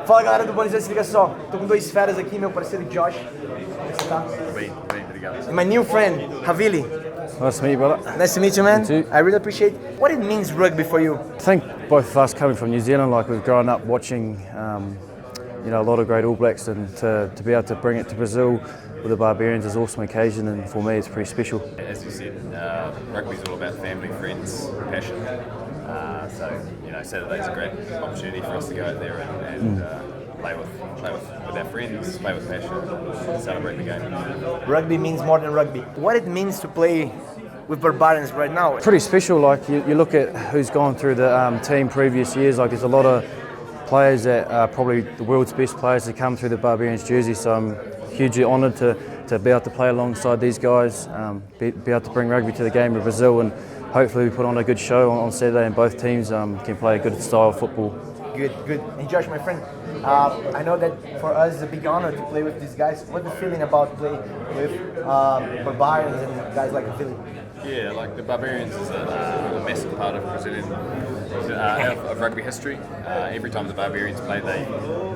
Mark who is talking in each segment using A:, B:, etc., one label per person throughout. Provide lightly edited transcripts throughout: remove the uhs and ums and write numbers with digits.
A: Fala galera do BONI ZONE, se liga só. Tô com dois feras aqui, meu parceiro Josh. Como é que você tá?
B: Bem, obrigado.
A: And my new friend, Havili.
C: Nice to meet you, brother.
A: Nice to meet you, man.
C: You too.
A: I really appreciate what it means rugby for you.
C: I think both of us coming from New Zealand, like we've grown up watching, a lot of great All Blacks, and to be able to bring it to Brazil with the Barbarians is an awesome occasion, and for me it's pretty special.
B: As you said, rugby's all about family, friends, passion. Saturday's a great opportunity for us to go out there and play with our friends, play with passion, and celebrate the game.
A: Rugby means more than rugby. What it means to play with Barbarians right now?
C: Pretty special. Like you look at who's gone through the team previous years. Like there's a lot of players that are probably the world's best players that come through the Barbarians jersey. So I'm hugely honoured to be able to play alongside these guys, be able to bring rugby to the game of Brazil, and hopefully we put on a good show on Saturday, and both teams can play a good style of football.
A: Good. And Josh, my friend, I know that for us it's a big honor to play with these guys. What's the feeling about playing with Barbarians and guys like Philly?
B: Yeah, like the Barbarians is a massive part of Brazilian of rugby history. Every time the Barbarians play,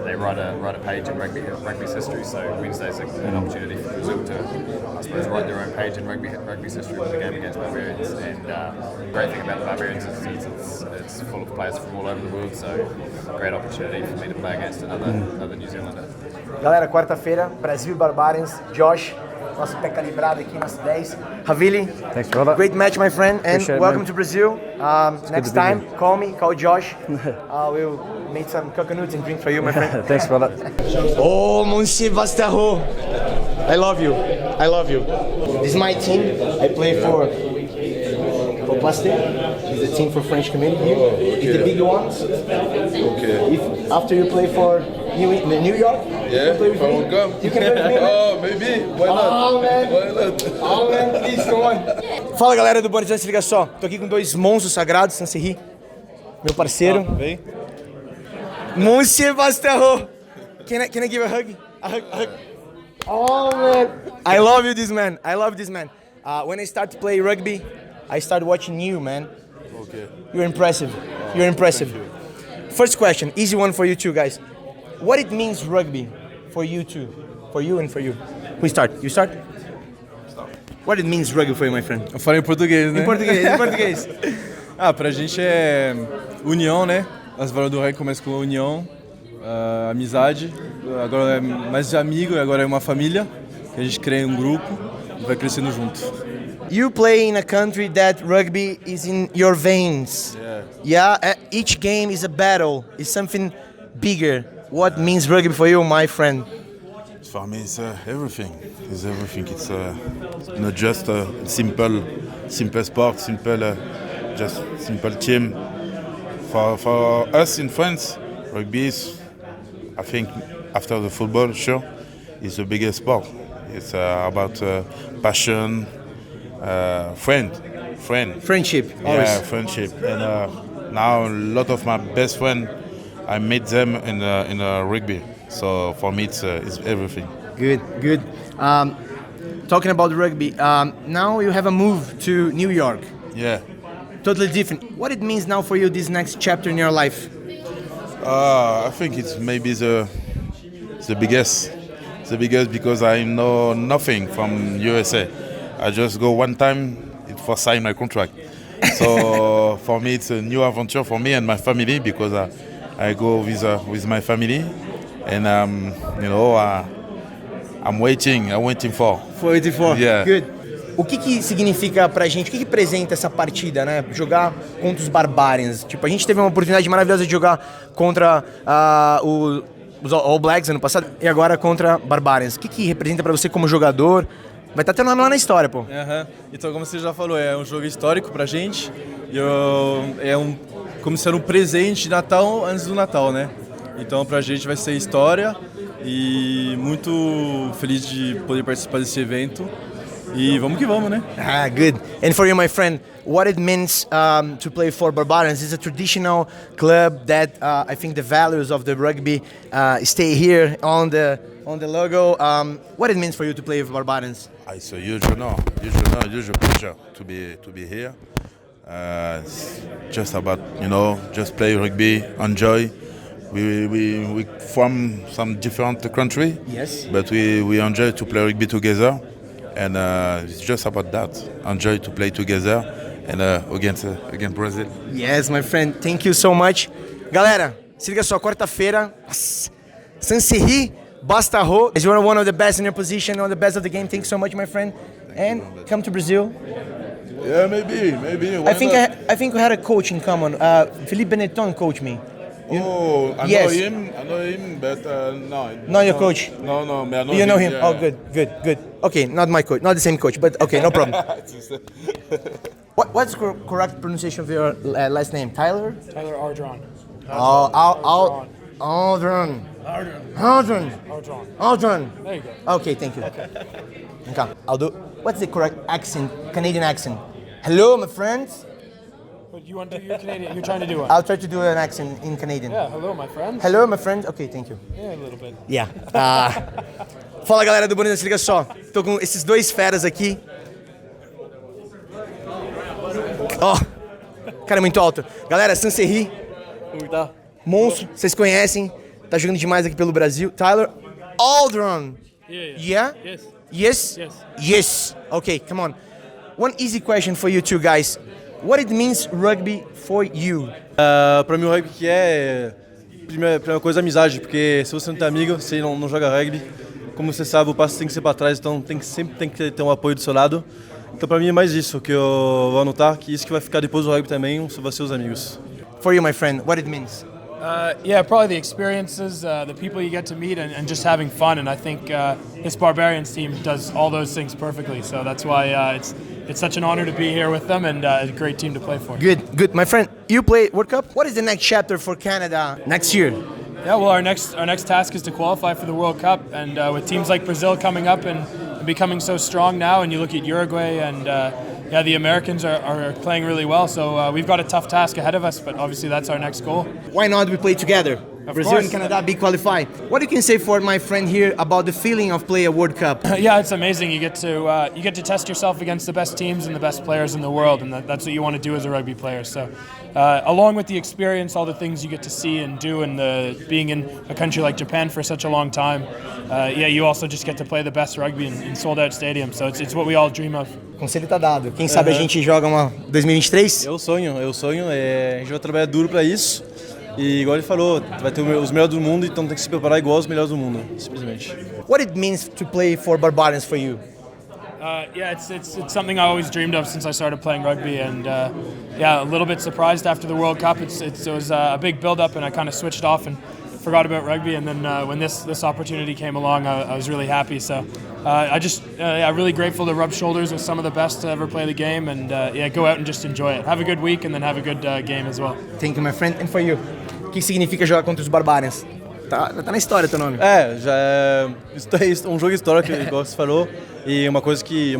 B: they write a page in rugby's history. So Wednesday's an opportunity for Brazil to, I suppose, write their own page in rugby's history with the game against Barbarians. And the great thing about the Barbarians is it's full of players from all over the world. So a great opportunity for me to play against another New Zealander.
A: Galera, quarta-feira, Brasil e Barbarians. Josh, nosso pé calibrado aqui, nosso 10. Havili,
C: Thanks, brother.
A: great match, my friend, and
C: Appreciate it,
A: welcome
C: man.
A: to Brazil. Next time,
C: here.
A: call Josh. We'll make some coconuts and drink for you, my friend.
C: Thanks, brother.
A: Oh, Monsieur Vasterro, I love you. This is my team. I play for Plastic. It's a team for French community here. It's the big ones.
D: Okay.
A: After you play for New York,
D: Yeah,
A: you can play with
D: if I
A: me.
D: won't come.
A: You can play with me, man.
D: Oh, maybe. Why not?
A: Oh, man.
D: Why not?
A: Oh, man, please, come on. Fala, galera do BONIZONE, se liga só. Tô aqui com dois monstros sagrados, Sanseri, meu parceiro.
D: Vem.
A: Monsieur Vasterro. Can I give a hug? A hug. Oh, man. I love you, this man. When I start to play rugby, I start watching you, man.
D: Okay.
A: You're impressive. Thank you. First question, easy one for you two guys. What it means rugby for you two? For you and for you. Who start? You start? What it means rugby for you, my friend?
E: Eu falei em português, né?
A: Em português.
E: Pra gente é união, né? As valores do rugby começam com união, amizade. Agora é mais de amigo, agora é uma família. Que a gente cria um grupo e vai crescendo junto.
A: You play in a country that rugby is in your veins. Yeah. Each game is a battle. It's something bigger. What means rugby for you, my friend?
D: For me, it's everything. It's everything. It's not just a simple sport, just simple team. For us in France, rugby is, I think, after the football, sure, is the biggest sport. It's about passion,
A: Friendship. Always.
D: Yeah, friendship. And now a lot of my best friends, I met them in rugby. So for me, it's everything.
A: Good. Talking about rugby, now you have a move to New York.
D: Yeah.
A: Totally different. What it means now for you, this next chapter in your life?
D: I think it's maybe the biggest. The biggest because I know nothing from USA. I just go one time for sign my contract. So for me, it's a new adventure for me and my family because I go with my family, and I'm waiting for. Yeah.
A: Good. O que significa pra gente, o que representa essa partida, né? Jogar contra os Barbarians. Tipo, a gente teve uma oportunidade maravilhosa de jogar contra os All Blacks ano passado e agora contra Barbarians. O que representa pra você como jogador? Vai estar teu nome lá na história, pô.
E: Então, como você já falou, é um jogo histórico pra gente. Como se era um presente de Natal antes do Natal, né? Então, pra gente vai ser história e muito feliz de poder participar desse evento. E vamos que vamos, né?
A: Good. And for you, my friend, what it means to play for Barbarians is a traditional club that I think the values of the rugby stay here on the logo. What it means for you to play for Barbarians?
D: It's a huge honor, huge pleasure to be here. It's just about just play rugby, enjoy, we from some different country.
A: Yes.
D: But we enjoy to play rugby together, and it's just about that. Enjoy to play together, and against Brazil.
A: Yes, my friend. Thank you so much. Galera, se liga só, quarta-feira, Sanseri, Bastarro, as you are one of the best in your position, one of the best of the game. Thank you so much, my friend. And come to Brazil.
D: Yeah, maybe.
A: I think we had a coach in common. Philippe Benetton coached me.
D: I know him, but no.
A: Not your coach?
D: No, I know
A: You know him?
D: yeah.
A: Oh, good. Okay, not my coach, not the same coach, but okay, no problem. What's the correct pronunciation of your last name? Tyler?
F: Tyler Ardron.
A: Aldron.
F: There you go.
A: Okay, thank you. Okay, I'll do. What's the correct accent, Canadian accent? Hello, my friends.
F: But you want to do your Canadian? You're trying to do one?
A: I'll try to do an accent in Canadian.
F: Yeah, hello, my friend.
A: Hello, my friends. Okay, thank you.
F: Yeah, a little bit.
A: Yeah. Fala, galera do Bonini, se liga só. Tô com esses dois feras aqui. Ó, cara, é muito alto. Galera, Sanseri, monstro, vocês conhecem. Tá jogando demais aqui pelo Brasil. Tyler Aldron. Yeah? Yes? Yes. Okay, come on. One easy question for you two guys. What it means rugby for you?
E: Pra mim o rugby que primeira coisa, amizade, porque se você não tem amigo, você não joga rugby. Como você sabe, o passo tem que ser para trás, então sempre tem que ter um apoio do seu lado. Então pra mim é mais isso que eu vou anotar, que isso que vai ficar depois do rugby também, vai ser os amigos.
A: For you, my friend, what it means?
F: Yeah, probably the experiences, the people you get to meet, and just having fun. And I think this Barbarians team does all those things perfectly. So that's why it's such an honor to be here with them, and a great team to play for.
A: Good. My friend, you play World Cup? What is the next chapter for Canada next year?
F: Yeah, well, our next task is to qualify for the World Cup, and with teams like Brazil coming up and becoming so strong now, and you look at Uruguay and the Americans are playing really well, so we've got a tough task ahead of us, but obviously that's our next goal.
A: Why not we play together?
F: Of
A: Brazil
F: course.
A: and Canada be qualified. What you can say for my friend here about the feeling of play a World Cup?
F: Yeah, it's amazing. You get to test yourself against the best teams and the best players in the world, and that's what you want to do as a rugby player. So, along with the experience, all the things you get to see and do, and being in a country like Japan for such a long time, you also just get to play the best rugby in sold-out stadiums. So it's what we all dream of.
A: O conselho tá dado. Quem sabe a gente joga uma 2023?
E: É o sonho, a gente vai trabalhar duro para isso. E igual ele falou, vai ter os melhores do mundo, então tem que se preparar igual os melhores do mundo, simplesmente.
A: What it means to play for Barbarians for you?
F: It's something I always dreamed of since I started playing rugby, and a little bit surprised after the World Cup. It was a big build-up, and I kind of switched off and forgot about rugby. And then when this opportunity came along, I was really happy. So I'm really grateful to rub shoulders with some of the best to ever play the game, and go out and just enjoy it. Have a good week, and then have a good game as well.
A: Thank you, my friend. And for you? O que significa jogar contra os Barbarians? Tá na história teu nome.
E: Já é um jogo histórico, igual você falou, e uma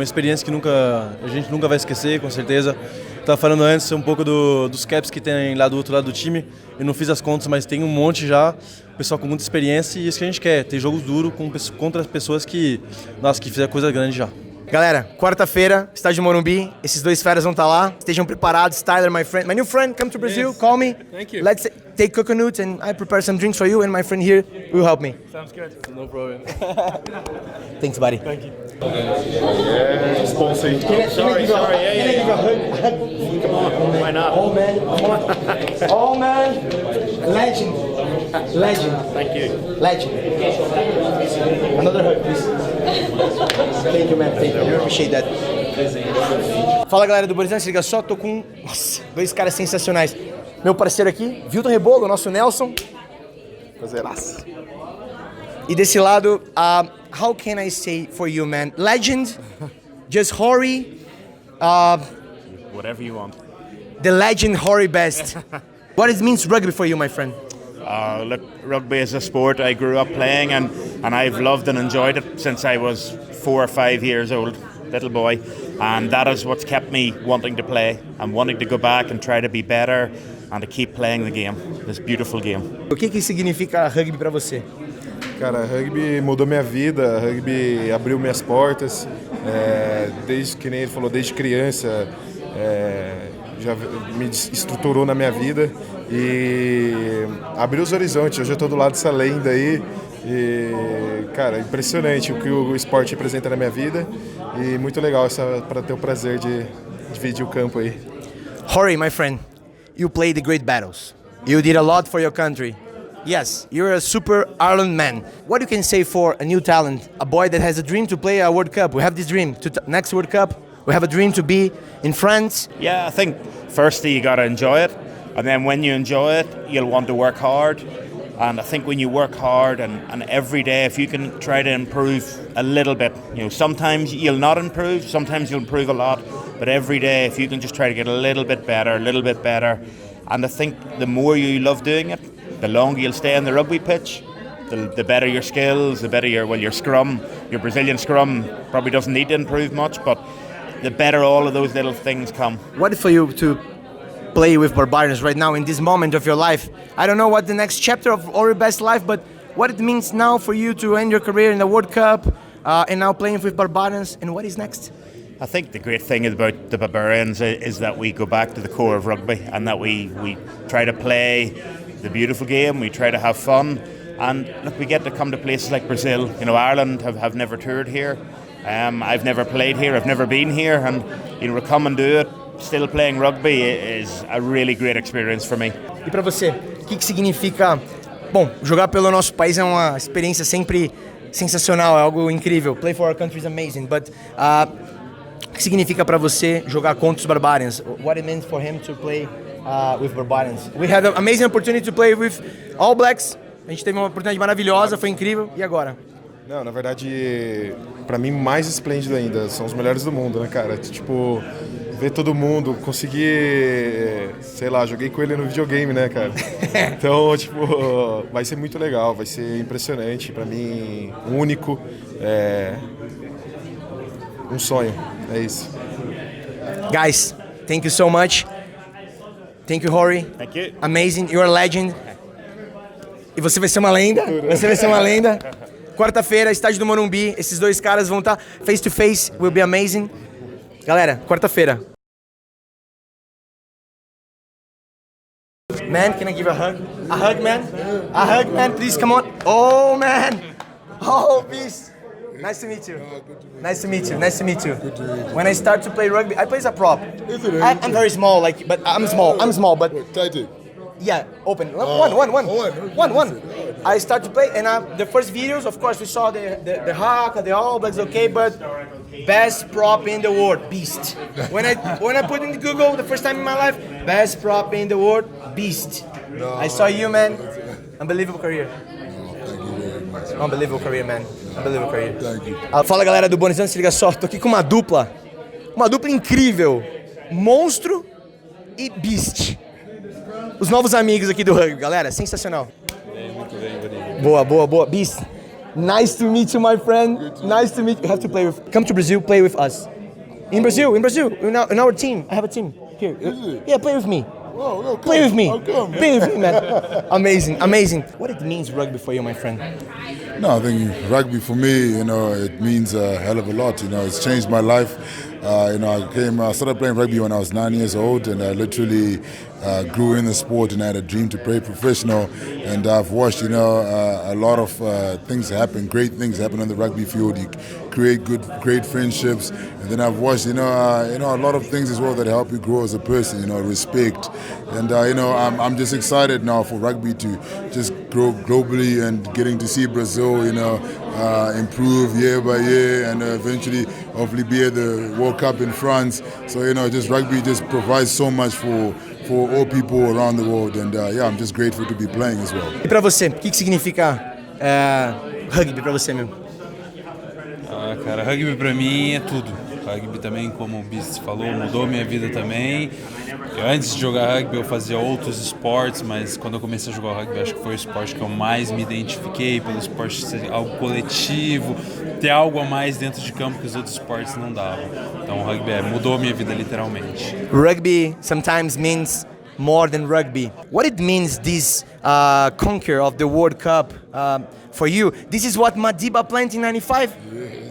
E: experiência que a gente nunca vai esquecer, com certeza. Estava falando antes um pouco dos caps que tem lá do outro lado do time. Eu não fiz as contas, mas tem um monte já, pessoal com muita experiência, e isso que a gente quer, ter jogos duros contra as pessoas que fizeram coisa grande já.
A: Galera, quarta-feira, estádio Morumbi, esses dois feras vão estar lá. Estejam preparados. Tyler, my new friend, come to Brazil, call me.
F: Thank you.
A: Let's take coconut and I prepare some drinks for you, and my friend here will help me.
F: Sounds good.
E: No problem.
A: Thanks, buddy.
F: Thank you.
G: Sorry.
A: Come on.
G: Why not?
A: Oh, man. Come on. Oh, man. Legend.
G: Thank you.
A: Legend. Another hug, please. Thank you, man. Thank you. I appreciate that. Fala, galera do BONIZONE, se liga só, tô com dois caras sensacionais. Meu parceiro aqui, Vilton Rebolo, nosso Nelson. Prazeraço. E desse lado, how can I say for you, man? Legend, just Hori,
G: Whatever you want.
A: the legend Hori best. What it means rugby for you, my friend?
G: Look, rugby is a sport I grew up playing, and I've loved and enjoyed it since I was 4 or 5 years old, little boy. And that is what's kept me wanting to play and wanting to go back and try to be better and to keep playing the game, this beautiful game.
A: O que significa rugby pra você?
H: Cara, rugby mudou minha vida, rugby abriu minhas portas, desde que nem ele falou, desde criança, já me estruturou na minha vida e abriu os horizontes. Hoje eu estou do lado dessa lenda aí e, cara, impressionante o que o esporte representa na minha vida e muito legal para ter o prazer de dividir o campo aí.
A: Rory, my friend, you played the great battles. You did a lot for your country. Yes, you're a super Ireland man. What you can say for a new talent, a boy that has a dream to play a World Cup? We have this dream next World Cup. We have a dream to be in France.
G: Yeah, I think firstly you got to enjoy it, and then when you enjoy it, you'll want to work hard. And I think when you work hard and every day, if you can try to improve a little bit, you know, sometimes you'll not improve, sometimes you'll improve a lot, but every day, if you can just try to get a little bit better, and I think the more you love doing it, the longer you'll stay on the rugby pitch, the better your skills, the better your scrum, your Brazilian scrum probably doesn't need to improve much, but the better all of those little things come.
A: What for you to play with Barbarians right now in this moment of your life? I don't know what the next chapter of your best life, but what it means now for you to end your career in the World Cup and now playing with Barbarians, and what is next?
G: I think the great thing about the Barbarians is that we go back to the core of rugby and that we try to play the beautiful game, we try to have fun, and look, we get to come to places like Brazil. You know, Ireland have never toured here. I've never played here, I've never been here, and you know, to come and do it, still playing rugby is a really great experience for me.
A: E pra você, o que significa? Bom, jogar pelo nosso país é uma experiência sempre sensacional, é algo incrível. Play for our country is amazing, but o que significa pra você jogar contra os Barbarians? What it meant for him to play with Barbarians? We had an amazing opportunity to play with All Blacks. A gente teve uma oportunidade maravilhosa, foi incrível. E agora?
H: Não, na verdade, pra mim, mais esplêndido ainda. São os melhores do mundo, né, cara? Tipo, ver todo mundo, conseguir, sei lá, joguei com ele no videogame, né, cara? Então, tipo, vai ser muito legal, vai ser impressionante. Pra mim, único, um sonho, é isso.
A: Guys, thank you so much. Thank you, Rory.
G: Thank you.
A: Amazing, you're a legend. E você vai ser uma lenda, você vai ser uma lenda. Quarta-feira, estádio do Morumbi, esses dois caras vão estar face to face, will be amazing. Galera, quarta-feira. Man, can I give a hug? A hug, man? A hug, man, please, come on. Oh, man. Oh, peace. Nice to meet you. Nice to meet you. Nice to meet you. When I start to play rugby, I play as a prop. I'm very small, but I'm small, but
I: Tight it.
A: yeah, open. One. I start to play, and the first videos, of course, we saw the Hawk, the All Blacks, okay, but best prop in the world, beast. When I put in Google the first time in my life, best prop in the world, beast. I saw you, man. Unbelievable career.
I: Thank you very much.
A: Unbelievable career, man. Unbelievable career.
I: Thank you.
A: Fala, galera do BONIZONE, se liga só, tô aqui com uma dupla incrível, Monstro e Beast. Os novos amigos aqui do rugby, galera, sensacional.
E: Muito bem, Bonini.
A: Boa. Beast, nice to meet you, my friend. Nice to meet you. You have to come to Brazil, play with us. In Brazil, in our team. I have a team here. Yeah, play with me.
I: Oh, no,
A: Play with me.
I: I'll come, man.
A: Play with me, man. Amazing. What it means rugby for you, my friend?
I: No, I think rugby for me, it means a hell of a lot. It's changed my life. I started playing rugby when I was 9 years old, and I literally grew in the sport, and I had a dream to play professional. And I've watched, a lot of things happen, great things happen on the rugby field. You create great friendships, and then I've watched, a lot of things as well that help you grow as a person. Respect, and I'm just excited now for rugby to just grow globally and getting to see Brazil, improve year by year, and eventually, hopefully, be at the World Cup in France. So just rugby just provides so much for all people around the world, and I'm just grateful to be playing as well.
A: E pra você, o que significa rugby pra você, meu?
J: Cara, rugby pra mim é tudo. Rugby também, como o Beast falou, mudou minha vida também. Antes de jogar rugby eu fazia outros esportes, mas quando eu comecei a jogar rugby acho que foi o esporte que eu mais me identifiquei, pelo esporte ser algo coletivo, ter algo a mais dentro de campo que os outros esportes não davam. Então o rugby mudou minha vida literalmente.
A: Rugby sometimes means more than rugby. What it means, this conquer of the World Cup for you? This is what Madiba planned in '95,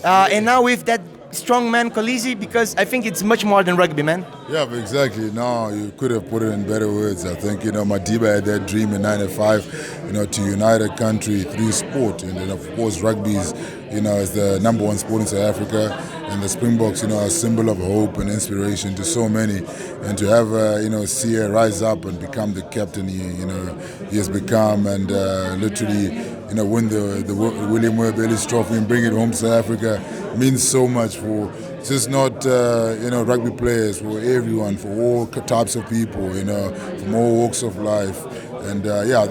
A: and now with that strongman Khaleesi? Because I think it's much more than rugby, man.
I: Yeah, but exactly. No, you could have put it in better words. I think, Madiba had that dream in '95, to unite a country through sport. And then, of course, rugby is, is the number one sport in South Africa. And the Springboks, a symbol of hope and inspiration to so many. And to have, Sia rise up and become the captain he has become, and literally, win the William Webb Ellis Trophy and bring it home to South Africa means so much for just not rugby players, for everyone, for all types of people, from all walks of life. And I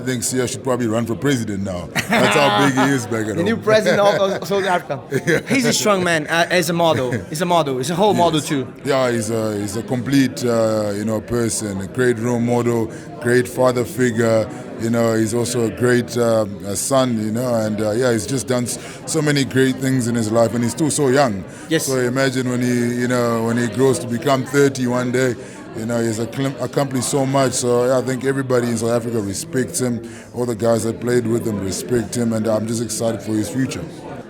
I: think Sia should probably run for president now. That's how big he is back at home.
A: The new president of South Africa. Yeah. He's a strong man as a model. He's a model. He's a whole model too.
I: Yeah, he's a complete person, a great role model, great father figure. He's also a great son, and he's just done so many great things in his life, and he's still so young.
A: Yes.
I: So imagine when he grows to become 30 one day. He's accomplished so much. So I think everybody in South Africa respects him. All the guys that played with him respect him, and I'm just excited for his future.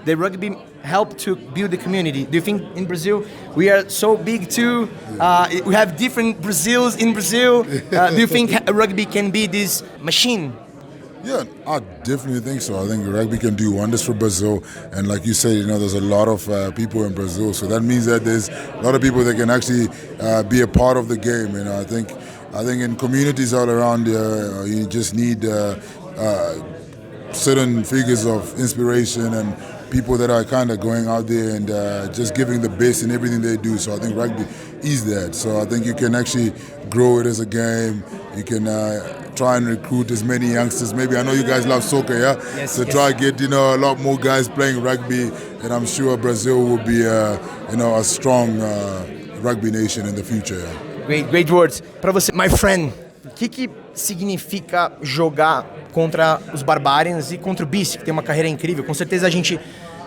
A: The rugby helped to build the community. Do you think in Brazil we are so big too? We have different Brazils in Brazil. Do you think rugby can be this machine?
I: Yeah, I definitely think so. I think rugby can do wonders for Brazil, and like you said, there's a lot of people in Brazil, so that means that there's a lot of people that can actually be a part of the game. I think in communities all around, you just need certain figures of inspiration and people that are kind of going out there and just giving the best in everything they do. So I think rugby is that. So I think you can actually grow it as a game. You can try and recruit as many youngsters. Maybe I know you guys love soccer, yeah?
A: Yes,
I: so try to get a lot more guys playing rugby, and I'm sure Brazil will be a strong rugby nation in the future. Yeah.
A: Great words. Para você, my friend, o que significa jogar contra os Barbarians e contra o BIS, que tem uma carreira incrível? Com certeza a gente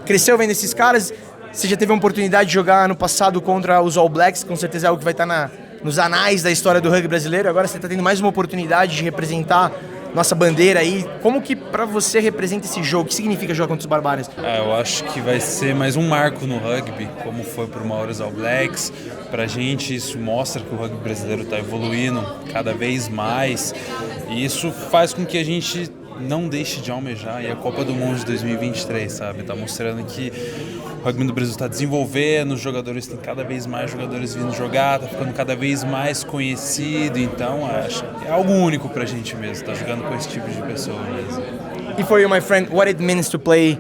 A: cresceu vendo esses caras. Você já teve a oportunidade de jogar no passado contra os All Blacks, com certeza é algo que vai estar nos anais da história do rugby brasileiro. Agora você está tendo mais uma oportunidade de representar nossa bandeira aí. Como que para você representa esse jogo? O que significa jogar contra os Barbarians?
J: Eu acho que vai ser mais um marco no rugby, como foi para o Mauritius All Blacks. Pra gente isso mostra que o rugby brasileiro está evoluindo cada vez mais, e isso faz com que a gente não deixe de almejar e a Copa do Mundo de 2023, sabe? Tá mostrando que o rugby do Brasil está desenvolvendo, os jogadores tem cada vez mais jogadores vindo jogar, tá ficando cada vez mais conhecido, então acho que é algo único pra gente mesmo, tá jogando com esse tipo de pessoa mesmo.
A: E for you, my friend, what it means to play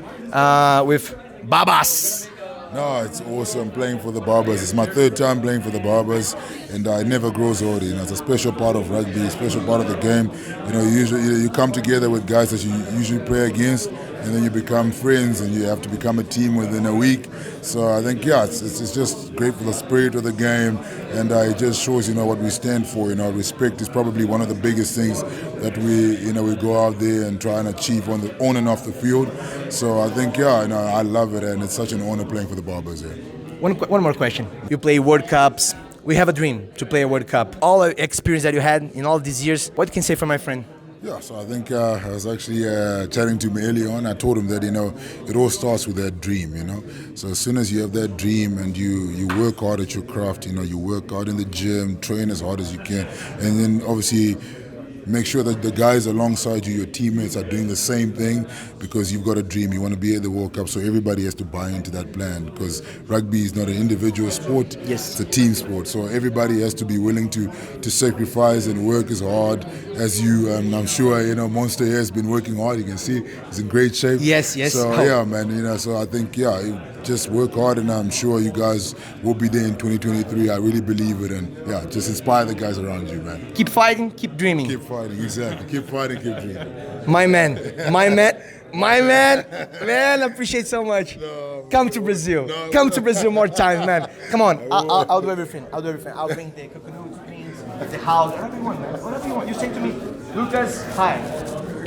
A: with Babas?
I: No, it's awesome playing for the Barbers. It's my third time playing for the Barbers, and it never grows old. It's a special part of rugby, a special part of the game. Usually you come together with guys that you usually play against, and then you become friends, and you have to become a team within a week. So I think, it's just great for the spirit of the game, and it just shows, what we stand for. Respect is probably one of the biggest things that we go out there and try and achieve on and off the field. So I think, I love it, and it's such an honor playing for the Barbers here.
A: One more question. You play World Cups. We have a dream to play a World Cup. All the experience that you had in all these years, what can you say for my friend?
I: Yeah, so I think I was actually chatting to him early on. I told him that, it all starts with that dream, So as soon as you have that dream and you work hard at your craft, you work hard in the gym, train as hard as you can, and then obviously make sure that the guys alongside you, your teammates, are doing the same thing, because you've got a dream. You want to be at the World Cup, so everybody has to buy into that plan, because rugby is not an individual sport.
A: Yes.
I: It's a team sport. So everybody has to be willing to sacrifice and work as hard as you. And I'm sure, Monster here has been working hard. You can see he's in great shape.
A: Yes.
I: So, yeah, man, so I think, just work hard, and I'm sure you guys will be there in 2023. I really believe it, and just inspire the guys around you, man.
A: Keep fighting, keep dreaming.
I: Keep fighting, exactly. Keep fighting, keep dreaming.
A: My man, man, I appreciate so much.
I: No,
A: Come to Brazil. Come to Brazil more times, man. Come on, I'll do everything. I'll bring the coconuts, beans, the house, whatever you want, man. Whatever you want. You say to me, Lucas, hi.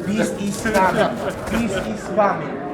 A: Peace is coming. Peace is coming.